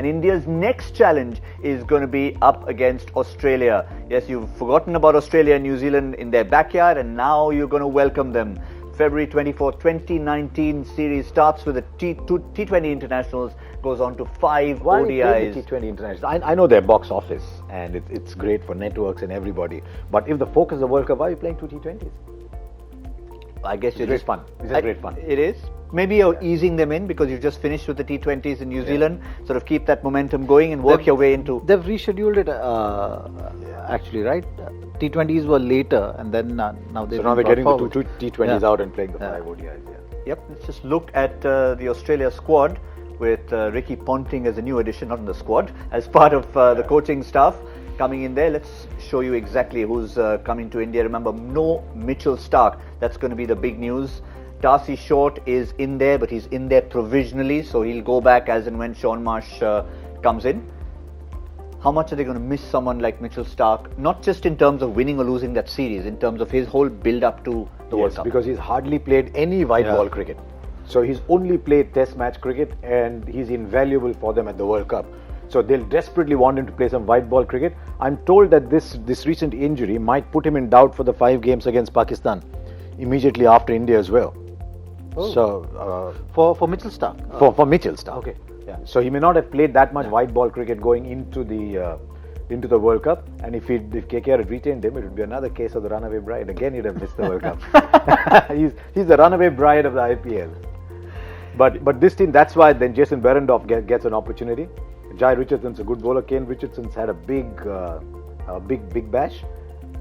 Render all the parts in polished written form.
And India's next challenge is going to be up against Australia. Yes, you've forgotten about Australia and New Zealand in their backyard, and now you're going to welcome them. February 24, 2019 series starts with the T20 internationals, goes on to 5 ODIs. Why T20 internationals? I know they're box office and it's great for networks and everybody. But if the focus is the World Cup, why are you playing 2 T20s? I guess it's great fun. It's just great fun. It is. Maybe you're easing them in because you've just finished with the T20s in New Zealand. Sort of keep that momentum going and work your way into. They've rescheduled it actually, right? T20s were later, and then now they've. So now they're getting the 2 T20s out and playing the 5 ODIs. Yep. Let's just look at the Australia squad with Ricky Ponting as a new addition, not in the squad, as part of the coaching staff coming in there. Let's show you exactly who's coming to India. Remember, no Mitchell Starc. That's going to be the big news. Darcy Short is in there, but he's in there provisionally, so he'll go back as and when Sean Marsh comes in. How much are they going to miss someone like Mitchell Starc? Not just in terms of winning or losing that series, in terms of his whole build-up to the World Cup. Because he's hardly played any white ball cricket. So he's only played Test match cricket, and he's invaluable for them at the World Cup. So they'll desperately want him to play some white ball cricket. I'm told that this recent injury might put him in doubt for the 5 games against Pakistan immediately after India as well. Oh. So for Mitchell Starc. For Mitchell Starc. Okay. Yeah. So he may not have played that much white ball cricket going into the World Cup, and if KKR had retained him, it would be another case of the runaway bride. Again, he'd have missed the World Cup. He's the runaway bride of the IPL. But this team, that's why then Jason Behrendorff gets an opportunity. Jai Richardson's a good bowler. Kane Richardson's had a big bash.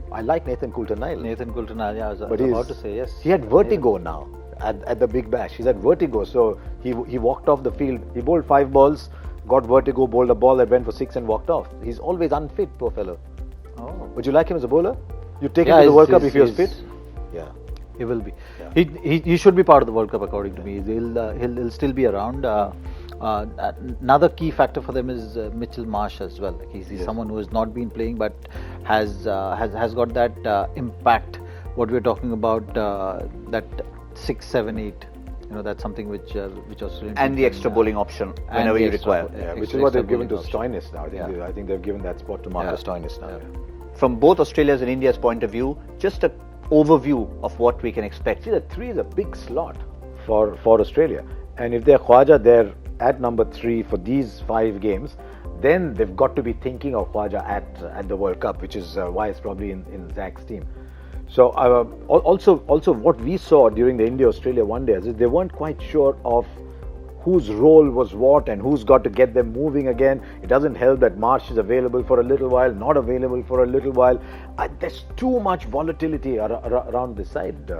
I like Nathan Coulter-Nile. I was about to say, yes. He had vertigo now at the big bash. He's had vertigo, so he walked off the field. He bowled 5 balls, got vertigo, bowled a ball that went for 6 and walked off. He's always unfit, poor fellow. Oh. Would you like him as a bowler? You take him to the World Cup if he was fit? Yeah. He will be. Yeah. He should be part of the World Cup according to me. He'll still be around. Another key factor for them is Mitchell Marsh as well. He's someone who has not been playing but has got that impact. What we're talking about, that 6, 7, 8. That's something which Australian and the extra bowling option whenever you require. Which is what they've given to Stoinis now. I think they've given that spot to Marcus Stoinis now. Yeah. From both Australia's and India's point of view, just an overview of what we can expect. See, the 3 is a big slot for Australia, and if they're Khwaja, they're at number 3 for these 5 games. Then they've got to be thinking of Khwaja at the World Cup, which is why it's probably in Zach's team. So also what we saw during the India-Australia one day is they weren't quite sure of whose role was what and who's got to get them moving again. It doesn't help that Marsh is available for a little while, not available for a little while. There's too much volatility around this side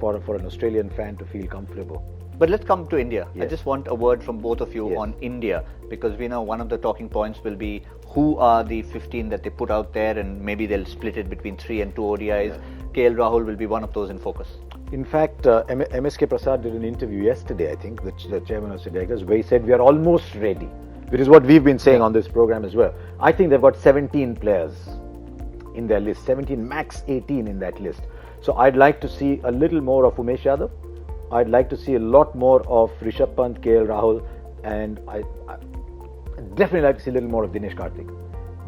for an Australian fan to feel comfortable. But let's come to India. Yes. I just want a word from both of you on India, because we know one of the talking points will be who are the 15 that they put out there, and maybe they'll split it between 3 and 2 ODIs. KL Rahul will be one of those in focus. In fact, MSK Prasad did an interview yesterday, I think, the chairman of Selectors, where he said we are almost ready, which is what we've been saying on this program as well. I think they've got 17 players in their list, 17, max 18 in that list. So I'd like to see a little more of Umesh Yadav. I'd like to see a lot more of Rishabh Pant, KL Rahul, and I definitely like to see a little more of Dinesh Karthik.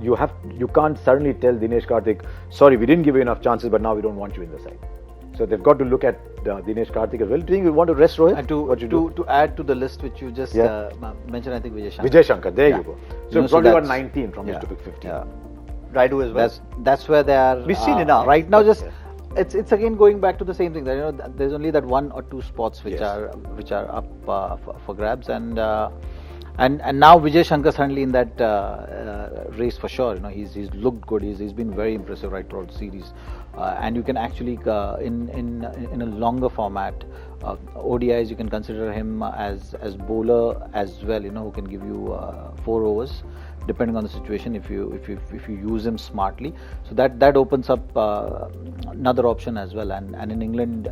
You can't suddenly tell Dinesh Karthik, sorry, we didn't give you enough chances, but now we don't want you in the side. So they've got to look at Dinesh Karthik as well. Do you think we want to rest Rohit? And to add to the list which you just mentioned, I think Vijay Shankar. Vijay Shankar, there you go. So we've probably got 19 from which to pick 15. Yeah. Raidu as well. That's where they are. We've seen enough. Right now, it's again going back to the same thing. That there's only that 1 or 2 spots which are up for grabs, and now Vijay Shankar certainly in that race for sure. He's looked good. He's been very impressive right throughout the series, and you can actually in a longer format ODIs you can consider him as bowler as well. Who can give you 4 overs. Depending on the situation, if you use him smartly, so that opens up another option as well. And in England,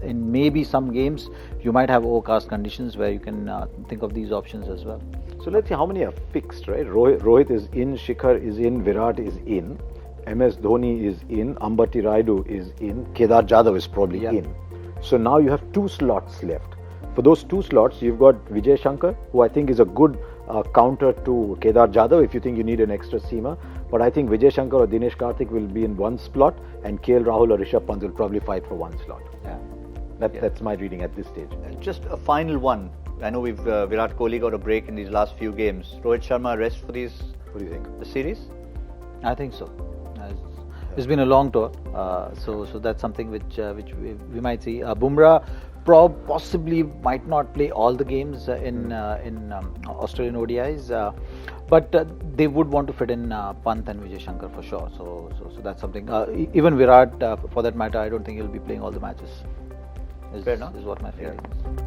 in maybe some games, you might have overcast conditions where you can think of these options as well. So let's see how many are fixed, right? Rohit is in, Shikhar is in, Virat is in, MS Dhoni is in, Ambati Rayudu is in, Kedar Jadhav is probably in. So now you have 2 slots left. for those two slots, you've got Vijay Shankar, who I think is a good counter to Kedar Jadhav if you think you need an extra seamer. But I think Vijay Shankar or Dinesh Karthik will be in one slot, and KL Rahul or Rishabh Pant will probably fight for one slot. Yeah. That's my reading at this stage. Just a final one. I know we've Virat Kohli got a break in these last few games. Rohit Sharma rest for these. What do you think? The series? I think so. It's been a long tour, so that's something which we might see. Bumrah possibly might not play all the games in Australian ODIs, but they would want to fit in Pant and Vijay Shankar for sure. So that's something. Even Virat, for that matter, I don't think he'll be playing all the matches. Fair enough. Is what my feeling is.